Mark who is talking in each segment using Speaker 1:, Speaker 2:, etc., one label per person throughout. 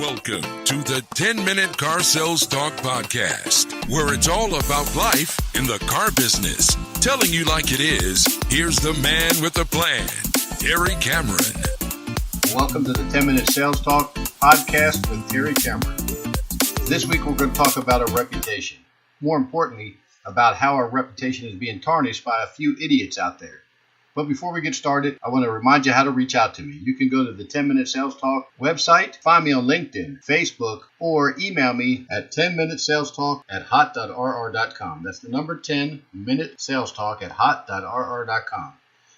Speaker 1: Welcome to the 10-Minute Car Sales Talk Podcast, where it's all about life in the car business. Telling you like it is, here's the man with the plan, Terry Cameron.
Speaker 2: Welcome to the 10-Minute Sales Talk Podcast with Terry Cameron. This week we're going to talk about our reputation. More importantly, about how our reputation is being tarnished by a few idiots out there. But before we get started, I want to remind you how to reach out to me. You can go to the 10-Minute Sales Talk website, find me on LinkedIn, Facebook, or email me at 10minutessalestalk@hot.rr.com. That's the number 10minutessalestalk@hot.rr.com.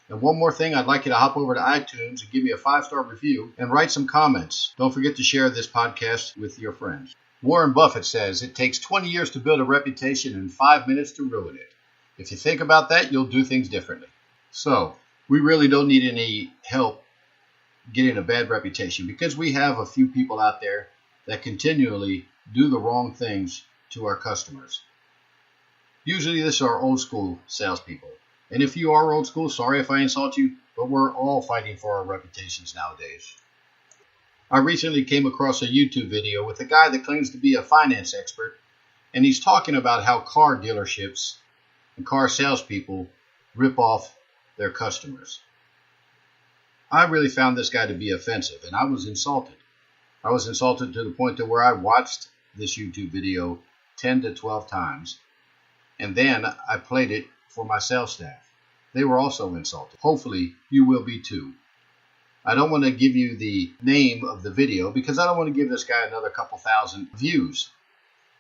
Speaker 2: And one more thing, I'd like you to hop over to iTunes and give me a 5-star review and write some comments. Don't forget to share this podcast with your friends. Warren Buffett says it takes 20 years to build a reputation and 5 minutes to ruin it. If you think about that, you'll do things differently. So, we really don't need any help getting a bad reputation because we have a few people out there that continually do the wrong things to our customers. Usually, this are old school salespeople. And if you are old school, sorry if I insult you, but we're all fighting for our reputations nowadays. I recently came across a YouTube video with a guy that claims to be a finance expert, and he's talking about how car dealerships and car salespeople rip off their customers. I really found this guy to be offensive, and I was insulted. I was insulted to the point to where I watched this YouTube video 10 to 12 times, and then I played it for my sales staff. They were also insulted. Hopefully, you will be too. I don't want to give you the name of the video because I don't want to give this guy another couple thousand views.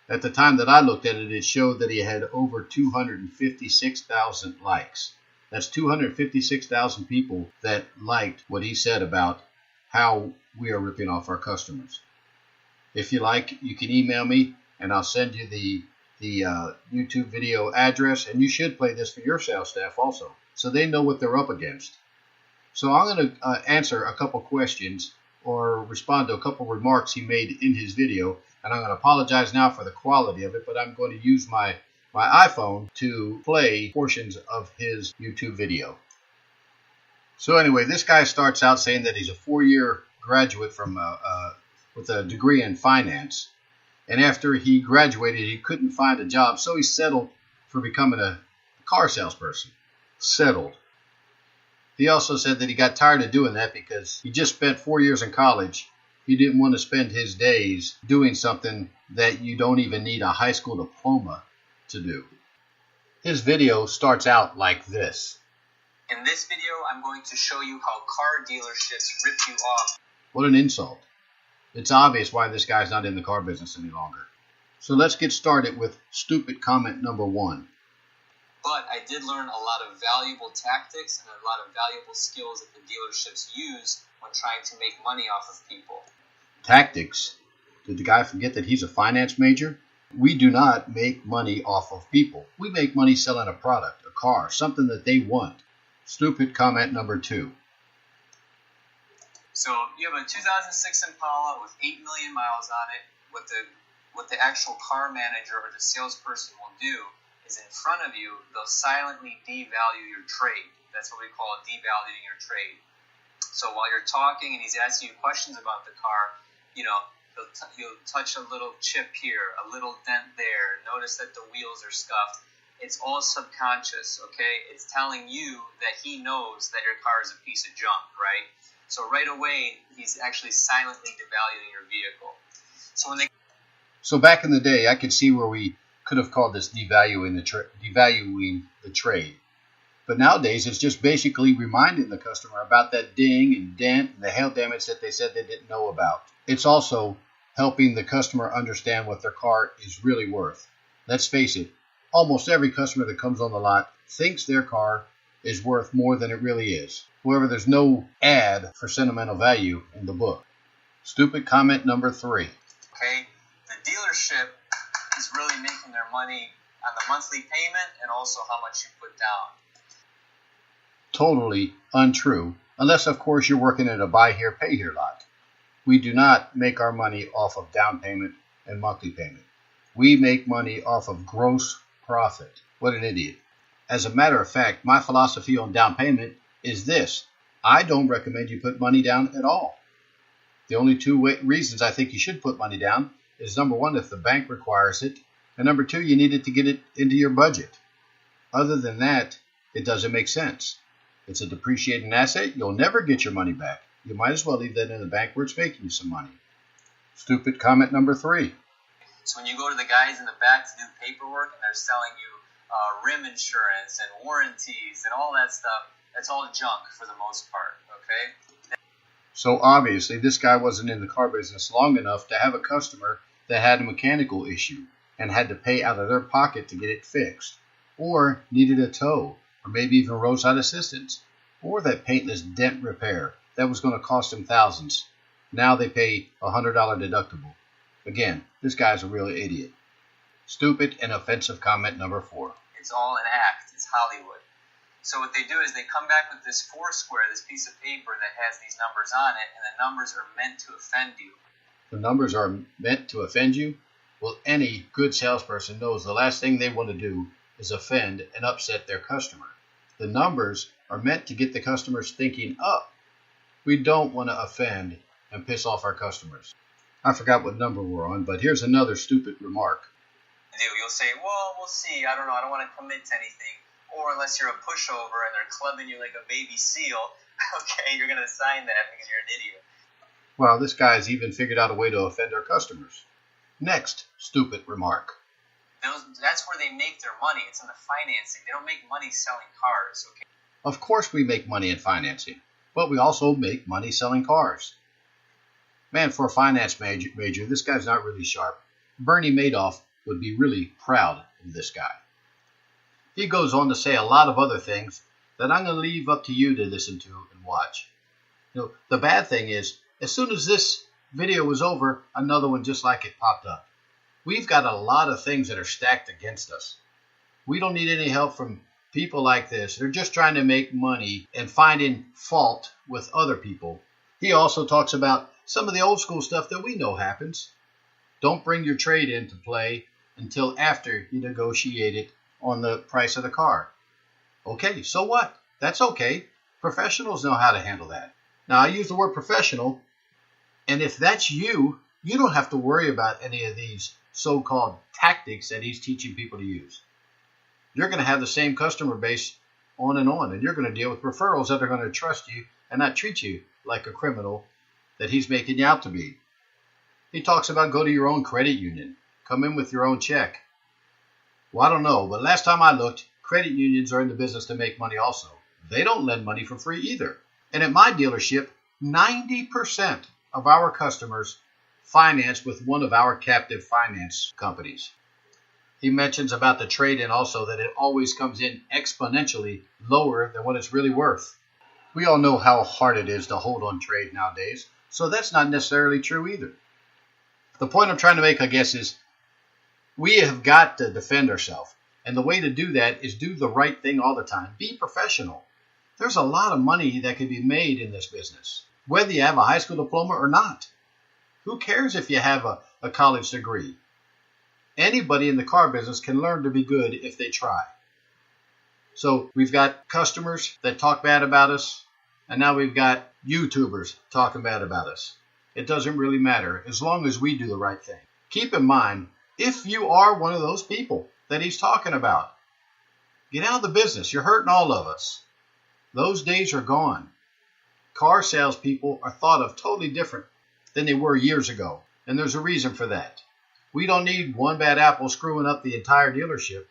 Speaker 2: At the time that I looked at it, it showed that he had over 256,000 likes. That's 256,000 people that liked what he said about how we are ripping off our customers. If you like, you can email me and I'll send you the YouTube video address, and you should play this for your sales staff also so they know what they're up against. So I'm going to answer a couple questions or respond to a couple remarks he made in his video, and I'm going to apologize now for the quality of it, but I'm going to use my iPhone to play portions of his YouTube video. So anyway, this guy starts out saying that he's a 4-year graduate from with a degree in finance. And after he graduated, he couldn't find a job, so he settled for becoming a car salesperson. Settled. He also said that he got tired of doing that because he just spent 4 years in college. He didn't want to spend his days doing something that you don't even need a high school diploma to do. His video starts out like this.
Speaker 3: In this video, I'm going to show you how car dealerships rip you off.
Speaker 2: What an insult. It's obvious why this guy's not in the car business any longer. So let's get started with stupid comment number 1.
Speaker 3: But I did learn a lot of valuable tactics and a lot of valuable skills that the dealerships use when trying to make money off of people.
Speaker 2: Tactics? Did the guy forget that he's a finance major? We do not make money off of people. We make money selling a product, a car, something that they want. Stupid comment number 2.
Speaker 3: So you have a 2006 Impala with 8 million miles on it. What the actual car manager or the salesperson will do is in front of you, they'll silently devalue your trade. That's what we call devaluing your trade. So while you're talking and he's asking you questions about the car, you'll touch a little chip here, a little dent there. Notice that the wheels are scuffed. It's all subconscious, okay? It's telling you that he knows that your car is a piece of junk, right? So right away, he's actually silently devaluing your vehicle. So
Speaker 2: back in the day, I could see where we could have called this devaluing the trade. But nowadays, it's just basically reminding the customer about that ding and dent and the hail damage that they said they didn't know about. It's also helping the customer understand what their car is really worth. Let's face it, almost every customer that comes on the lot thinks their car is worth more than it really is. However, there's no ad for sentimental value in the book. Stupid comment number 3.
Speaker 3: Okay, the dealership is really making their money on the monthly payment and also how much you put down.
Speaker 2: Totally untrue, unless of course you're working at a buy here, pay here lot. We do not make our money off of down payment and monthly payment. We make money off of gross profit. What an idiot. As a matter of fact, my philosophy on down payment is this. I don't recommend you put money down at all. The only two reasons I think you should put money down is number one, if the bank requires it, and number two, you needed to get it into your budget. Other than that, it doesn't make sense. It's a depreciating asset. You'll never get your money back. You might as well leave that in the bank where it's making you some money. Stupid comment number 3.
Speaker 3: So when you go to the guys in the back to do paperwork and they're selling you rim insurance and warranties and all that stuff, that's all junk for the most part, okay?
Speaker 2: So obviously this guy wasn't in the car business long enough to have a customer that had a mechanical issue and had to pay out of their pocket to get it fixed, or needed a tow, or maybe even roadside assistance, or that paintless dent repair that was going to cost them thousands. Now they pay a $100 deductible. Again, this guy's a real idiot. Stupid and offensive comment number 4.
Speaker 3: It's all an act. It's Hollywood. So what they do is they come back with this foursquare, this piece of paper that has these numbers on it, and the numbers are meant to offend you.
Speaker 2: The numbers are meant to offend you? Well, any good salesperson knows the last thing they want to do is offend and upset their customer. The numbers are meant to get the customers thinking up. We don't want to offend and piss off our customers. I forgot what number we're on, but here's another stupid remark.
Speaker 3: You'll say, well, we'll see. I don't know. I don't want to commit to anything. Or unless you're a pushover and they're clubbing you like a baby seal, okay, you're going to sign that because you're an idiot.
Speaker 2: Well, this guy's even figured out a way to offend our customers. Next stupid remark.
Speaker 3: That's where they make their money. It's in the financing. They don't make money selling cars, okay?
Speaker 2: Of course we make money in financing, but we also make money selling cars. Man, for a finance major, this guy's not really sharp. Bernie Madoff would be really proud of this guy. He goes on to say a lot of other things that I'm going to leave up to you to listen to and watch. The bad thing is, as soon as this video was over, another one just like it popped up. We've got a lot of things that are stacked against us. We don't need any help from people like this. They're just trying to make money and finding fault with other people. He also talks about some of the old school stuff that we know happens. Don't bring your trade into play until after you negotiate it on the price of the car. Okay, so what? That's okay. Professionals know how to handle that. Now, I use the word professional, and if that's you, you don't have to worry about any of these so-called tactics that he's teaching people to use. You're going to have the same customer base on, and you're going to deal with referrals that are going to trust you and not treat you like a criminal that he's making you out to be. He talks about go to your own credit union. Come in with your own check. Well, I don't know, but last time I looked, credit unions are in the business to make money also. They don't lend money for free either. And at my dealership, 90% of our customers finance with one of our captive finance companies. He mentions about the trade-in also that it always comes in exponentially lower than what it's really worth. We all know how hard it is to hold on trade nowadays, so that's not necessarily true either. The point I'm trying to make, I guess, is we have got to defend ourselves. And the way to do that is do the right thing all the time. Be professional. There's a lot of money that can be made in this business, whether you have a high school diploma or not. Who cares if you have a college degree? Anybody in the car business can learn to be good if they try. So we've got customers that talk bad about us, and now we've got YouTubers talking bad about us. It doesn't really matter as long as we do the right thing. Keep in mind, if you are one of those people that he's talking about, get out of the business. You're hurting all of us. Those days are gone. Car salespeople are thought of totally different than they were years ago, and there's a reason for that. We don't need one bad apple screwing up the entire dealership.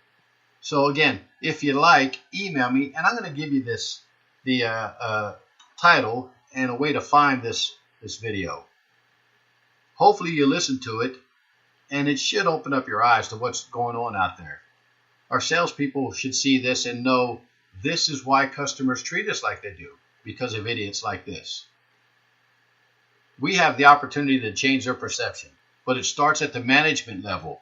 Speaker 2: So again, if you like, email me, and I'm going to give you the title and a way to find this video. Hopefully you listen to it, and it should open up your eyes to what's going on out there. Our salespeople should see this and know this is why customers treat us like they do, because of idiots like this. We have the opportunity to change their perception, but it starts at the management level.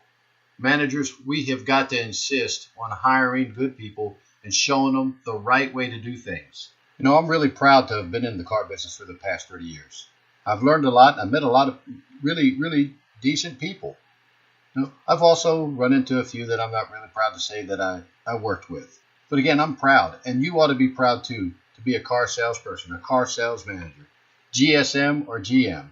Speaker 2: Managers, we have got to insist on hiring good people and showing them the right way to do things. I'm really proud to have been in the car business for the past 30 years. I've learned a lot. I've met a lot of really, really decent people. I've also run into a few that I'm not really proud to say that I worked with. But again, I'm proud, and you ought to be proud too, to be a car salesperson, a car sales manager, GSM or GM.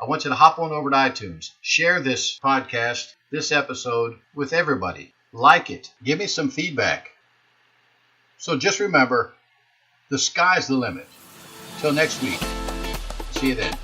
Speaker 2: I want you to hop on over to iTunes. Share this podcast, this episode, with everybody. Like it. Give me some feedback. So just remember, the sky's the limit. Till next week. See you then.